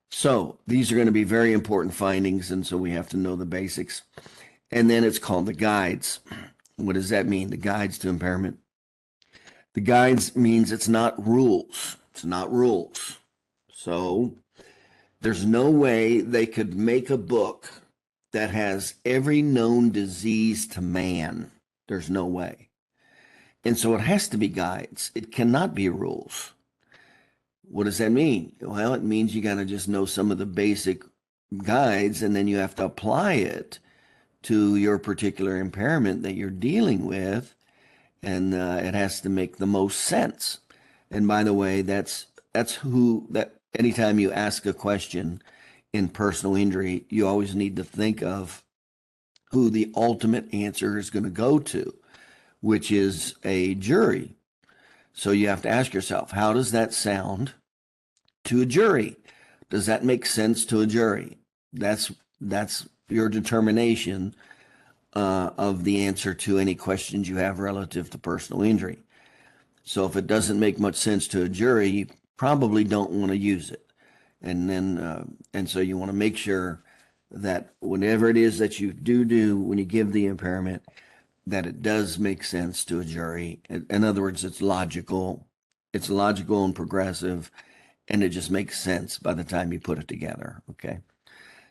So these are going to be very important findings, and so we have to know the basics. And then it's called the guides. What does that mean? The guides to impairment. The guides means it's not rules. It's not rules. So there's no way they could make a book that has every known disease to man. There's no way. And so it has to be guides. It cannot be rules. What does that mean? Well, it means you got to just know some of the basic guides, and then you have to apply it to your particular impairment that you're dealing with, and it has to make the most sense. And by the way, that's who that anytime you ask a question in personal injury, you always need to think of who the ultimate answer is going to go to, which is a jury. So you have to ask yourself, how does that sound to a jury? Does that make sense to a jury? That's your determination of the answer to any questions you have relative to personal injury. So if it doesn't make much sense to a jury, you probably don't want to use it. And so you want to make sure that whenever it is that you do when you give the impairment, that it does make sense to a jury. In other words, it's logical and progressive, and it just makes sense by the time you put it together. Okay.